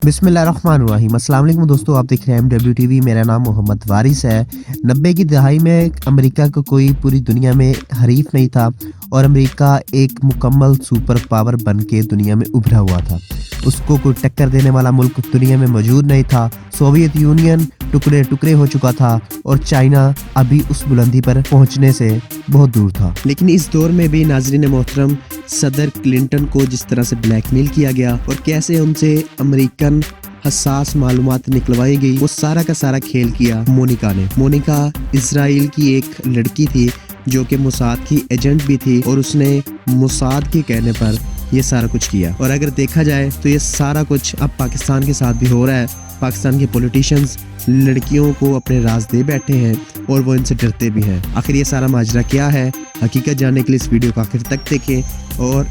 बिस्मिल्लाहिर्रहमानिर्रहीम। अस्सलाम वालेकुम दोस्तों, आप देख रहे हैं MWTV। मेरा नाम मोहम्मद वारिस है। 90 की दहाई में अमेरिका को कोई पूरी दुनिया में हरीफ नहीं था और अमेरिका एक मुकम्मल सुपर पावर बन के दुनिया में उभरा हुआ था। उसको कोई टक्कर देने वाला मुल्क दुनिया में मौजूद नहीं था। सोवियत यूनियन टुकड़े टुकड़े हो चुका था और चाइना अभी उस बुलंदी पर पहुंचने से बहुत दूर था। लेकिन इस दौर में भी नाज़रीन मोहतरम, सदर क्लिंटन को जिस तरह से ब्लैकमेल किया गया और कैसे उनसे अमेरिकन हसास मालूमात निकलवाई गई, वो सारा का सारा खेल किया मोनिका ने। मोनिका इजराइल की एक लड़की थी जो कि मोसाद की एजेंट भी थी और उसने मोसाद के कहने पर ये सारा कुछ किया। और अगर देखा जाए तो ये सारा कुछ अब पाकिस्तान के साथ भी हो रहा है। पाकिस्तान के पॉलिटिशियंस लड़कियों को अपने राज दे बैठे हैं और वो इनसे डरते भी हैं। आखिर ये सारा माजरा क्या है, हकीकत जानने के लिए इस वीडियो को आखिर तक देखें और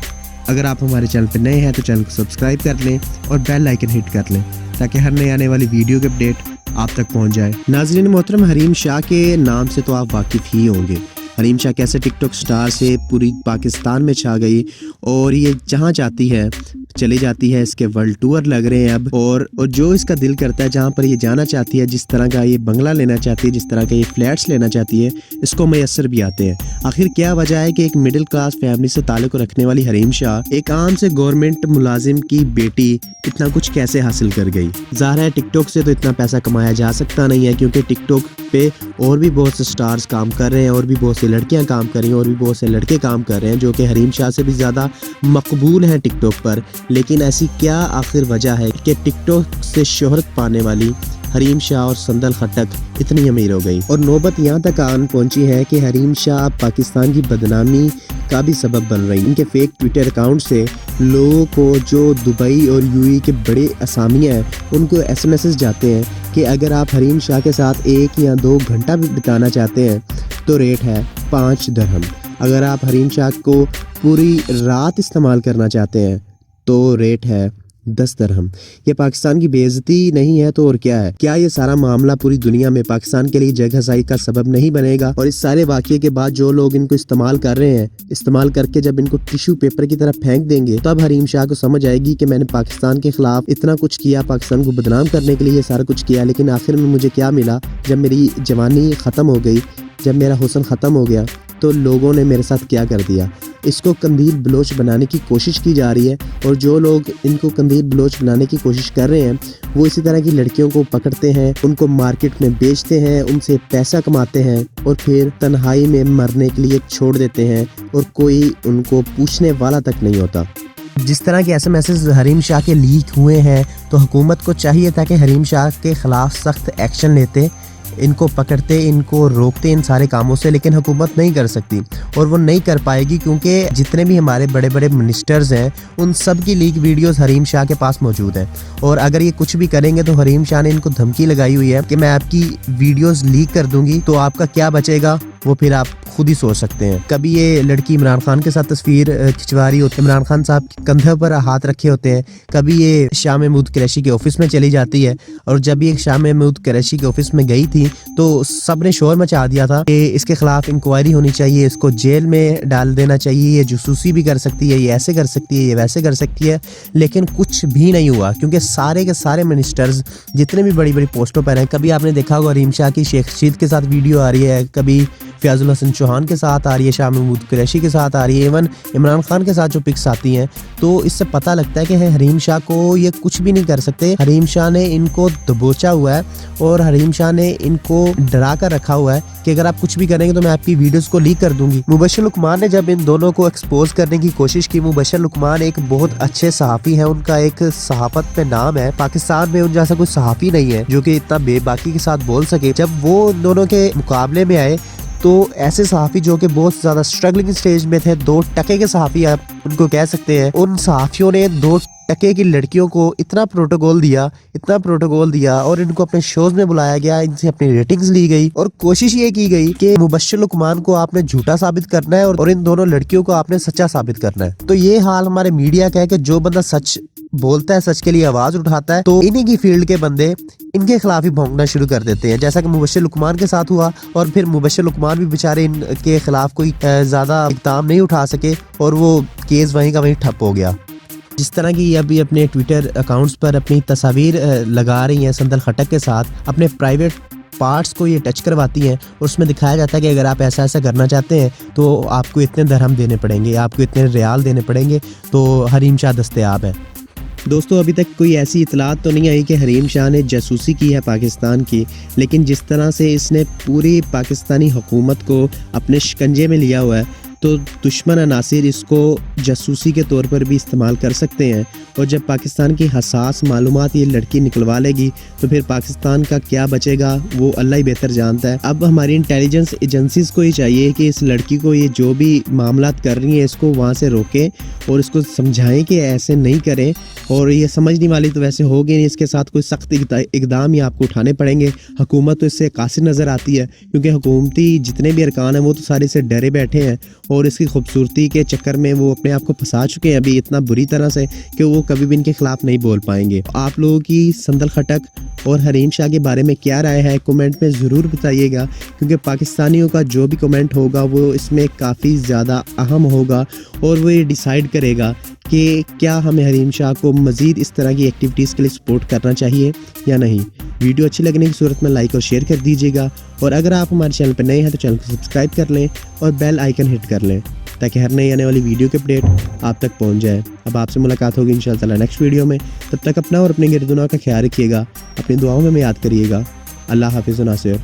अगर आप हमारे चैनल पर नए हैं तो चैनल को सब्सक्राइब कर लें और बेल आइकन हिट कर लें ताकि हर नए आने वाली वीडियो के अपडेट आप तक पहुंच जाए। नाज़रीन मोहतरम, हरीम शाह के नाम से तो आप वाकिफ़ ही होंगे। हरीम शाह कैसे टिकटॉक स्टार से पूरी पाकिस्तान में छा गई और ये जहाँ चाहती है चली जाती है। इसके वर्ल्ड टूर लग रहे हैं अब और जो इसका दिल करता है, जहाँ पर ये जाना चाहती है, जिस तरह का ये बंगला लेना चाहती है, जिस तरह के ये फ्लैट्स लेना चाहती है, इसको मैसर भी आते हैं। आखिर क्या वजह है कि एक मिडिल क्लास फैमिली से ताल्लुक रखने वाली हरीम शाह एक आम से गवर्नमेंट मुलाजिम की बेटी इतना कुछ कैसे हासिल कर गई? ज़ाहिर है टिकटॉक से तो इतना पैसा कमाया जा सकता नहीं है, क्योंकि टिकटॉक पे और भी बहुत से स्टार्स काम कर रहे हैं और भी बहुत सी लड़कियां काम कर रही हैं और भी बहुत से लड़के काम कर रहे हैं जो कि हरीम शाह से भी ज़्यादा मकबूल हैं टिकटॉक पर। लेकिन ऐसी क्या आखिर वजह है कि टिकटॉक से शोहरत पाने वाली हरीम शाह और संदल खट्टक इतनी अमीर हो गई? और नौबत यहाँ तक आन पहुंची है कि हरीम शाह अब पाकिस्तान की बदनामी का भी सबब बन रही। इनके फेक ट्विटर अकाउंट से लोगों को जो दुबई और यूएई के बड़े असामियाँ हैं उनको एसएमएस जाते हैं कि अगर आप हरीम शाह के साथ 1 या 2 घंटा भी बिताना चाहते हैं तो रेट है 5 दिरहम। अगर आप हरीम शाह को पूरी रात इस्तेमाल करना चाहते हैं तो रेट है 10 दिरहम। ये पाकिस्तान की बेइज्जती नहीं है तो और क्या है? क्या ये सारा मामला पूरी दुनिया में पाकिस्तान के लिए जगहसाई का सबब नहीं बनेगा? और इस सारे वाक़ये के बाद जो लोग इनको इस्तेमाल कर रहे हैं, इस्तेमाल करके जब इनको टिश्यू पेपर की तरह फेंक देंगे तब हरीम शाह को समझ आएगी कि मैंने पाकिस्तान के खिलाफ इतना कुछ किया, पाकिस्तान को बदनाम करने के लिए ये सारा कुछ किया, लेकिन आखिर में मुझे क्या मिला? जब मेरी जवानी ख़त्म हो गई, जब मेरा हुस्न ख़त्म हो गया तो लोगों ने मेरे साथ क्या कर दिया? इसको कंदील बलोच बनाने की कोशिश की जा रही है और जो लोग इनको कंदील बलोच बनाने की कोशिश कर रहे हैं वो इसी तरह की लड़कियों को पकड़ते हैं, उनको मार्केट में बेचते हैं, उनसे पैसा कमाते हैं और फिर तन्हाई में मरने के लिए छोड़ देते हैं और कोई उनको पूछने वाला तक नहीं होता। जिस तरह के एसएमएस हरीम शाह के लीक हुए हैं तो हुकूमत को चाहिए था कि हरीम शाह के खिलाफ सख्त एक्शन लेते, इनको पकड़ते, इनको रोकते इन सारे कामों से, लेकिन हुकूमत नहीं कर सकती और वो नहीं कर पाएगी क्योंकि जितने भी हमारे बड़े बड़े मिनिस्टर्स हैं उन सब की लीक वीडियोस हरीम शाह के पास मौजूद हैं। और अगर ये कुछ भी करेंगे तो हरीम शाह ने इनको धमकी लगाई हुई है कि मैं आपकी वीडियोस लीक कर दूंगी तो आपका क्या बचेगा वो फिर आप खुद ही सोच सकते हैं। कभी ये लड़की इमरान खान के साथ तस्वीर खिंचवा रही होती है, इमरान खान साहब कंधे पर हाथ रखे होते हैं। कभी ये शाह महमूद कुरैशी के ऑफिस में चली जाती है और जब ये शाह महमूद कुरैशी के ऑफिस में गई थी तो सब ने शोर मचा दिया था कि इसके खिलाफ इंक्वायरी होनी चाहिए, इसको जेल में डाल देना चाहिए, ये जासूसी भी कर सकती है, ये ऐसे कर सकती है, ये वैसे कर सकती है। लेकिन कुछ भी नहीं हुआ क्योंकि सारे के सारे मिनिस्टर्स जितने भी बड़ी बड़ी पोस्टों पर हैं, कभी आपने देखा होगा हरीम शाह की शेख रशीद के साथ वीडियो आ रही है, कभी फयाजुल हसन चौहान के साथ आ रही है, शाह महमूद कुरैशी के साथ आ रही है, इवन इमरान खान के साथ जो पिक्स आती हैं, तो इससे पता लगता है कि हरीम शाह को ये कुछ भी नहीं कर सकते। हरीम शाह ने इनको दबोचा हुआ है और हरीम शाह ने इनको डरा कर रखा हुआ है कि अगर आप कुछ भी करेंगे तो मैं आपकी वीडियोस को लीक कर दूंगी। मुबश्शिर लुकमान ने जब इन दोनों को एक्सपोज करने की कोशिश की, मुबश्शिर लुकमान एक बहुत अच्छे सहाफ़ी हैं, उनका एक सहाफत पे नाम है, पाकिस्तान में उन जैसा कोई सहाफ़ी नहीं है जो कि इतना बेबाकी के साथ बोल सके। जब वो दोनों के मुकाबले में आए तो ऐसे सहाफ़ी जो कि बहुत ज़्यादा स्ट्रगलिंग स्टेज में थे, 2 टके के सहाफ़ी आप उनको कह सकते हैं, उन सहाफ़ियों ने 2 टके की लड़कियों को इतना प्रोटोकॉल दिया और इनको अपने शोज में बुलाया गया, इनसे अपनी रेटिंग्स ली गई और कोशिश ये की गई कि मुबश्शिर लुकमान को आपने झूठा साबित करना है और इन दोनों लड़कियों को आपने सच्चा साबित करना है। तो ये हाल हमारे मीडिया का है कि जो बंदा सच बोलता है, सच के लिए आवाज उठाता है, तो इन्हीं की फील्ड के बंदे इनके खिलाफ ही भौंकना शुरू कर देते हैं, जैसा कि मुबश्शिर लुकमान के साथ हुआ। और फिर मुबश्शिर लुकमान भी बेचारे इनके खिलाफ कोई ज्यादा इक़दाम नहीं उठा सके और वो केस वहीं का वहीं ठप हो गया। जिस तरह की ये अभी अपने ट्विटर अकाउंट्स पर अपनी तस्वीर लगा रही हैं संदल खटक के साथ, अपने प्राइवेट पार्ट्स को ये टच करवाती हैं और उसमें दिखाया जाता है कि अगर आप ऐसा ऐसा करना चाहते हैं तो आपको इतने दरहम देने पड़ेंगे, आपको इतने रियाल देने पड़ेंगे। तो हरीम शाह दस्तयाब है। दोस्तों अभी तक कोई ऐसी इतलात तो नहीं आई कि हरीम शाह ने जासूसी की है पाकिस्तान की, लेकिन जिस तरह से इसने पूरी पाकिस्तानी हुकूमत को अपने शिकंजे में लिया हुआ है तो दुश्मन अनासिर इसको जासूसी के तौर पर भी इस्तेमाल कर सकते हैं। और जब पाकिस्तान की हसास मालूमात ये लड़की निकलवा लेगी तो फिर पाकिस्तान का क्या बचेगा वो अल्लाह ही बेहतर जानता है। अब हमारी इंटेलिजेंस एजेंसीज़ को ही चाहिए कि इस लड़की को ये जो भी मामलात कर रही हैं इसको वहाँ से रोकें और इसको समझाएं कि ऐसे नहीं करें। और ये समझने वाली तो वैसे होगी नहीं, इसके साथ कोई सख्त इकदाम ही आपको उठाने पड़ेंगे। हुकूमत तो इससे कासिर नज़र आती है क्योंकि हुकूमती जितने भी अरकान हैं वो तो सारे से डरे बैठे हैं और इसकी खूबसूरती के चक्कर में वो अपने आप को फंसा चुके हैं अभी इतना बुरी तरह से कि वो कभी भी इनके खिलाफ नहीं बोल पाएंगे। आप लोगों की संदल खटक और हरीम शाह के बारे में क्या राय है कमेंट में ज़रूर बताइएगा, क्योंकि पाकिस्तानियों का जो भी कमेंट होगा वो इसमें काफ़ी ज़्यादा अहम होगा और वो ये डिसाइड करेगा कि क्या हमें हरीम शाह को मज़ीद इस तरह की एक्टिविटीज़ के लिए सपोर्ट करना चाहिए या नहीं। वीडियो अच्छी लगने की सूरत में लाइक और शेयर कर दीजिएगा और अगर आप हमारे चैनल पर नए हैं तो चैनल को सब्सक्राइब कर लें और बेल आइकन हिट कर लें ताकि हर नई आने वाली वीडियो के अपडेट आप तक पहुंच जाए। अब आपसे मुलाकात होगी इंशाअल्लाह नेक्स्ट वीडियो में। तब तक अपना और अपने गिरदुना का ख्याल रखिएगा, अपनी दुआओं में याद करिएगा। अल्लाह हाफिज़ नासिर।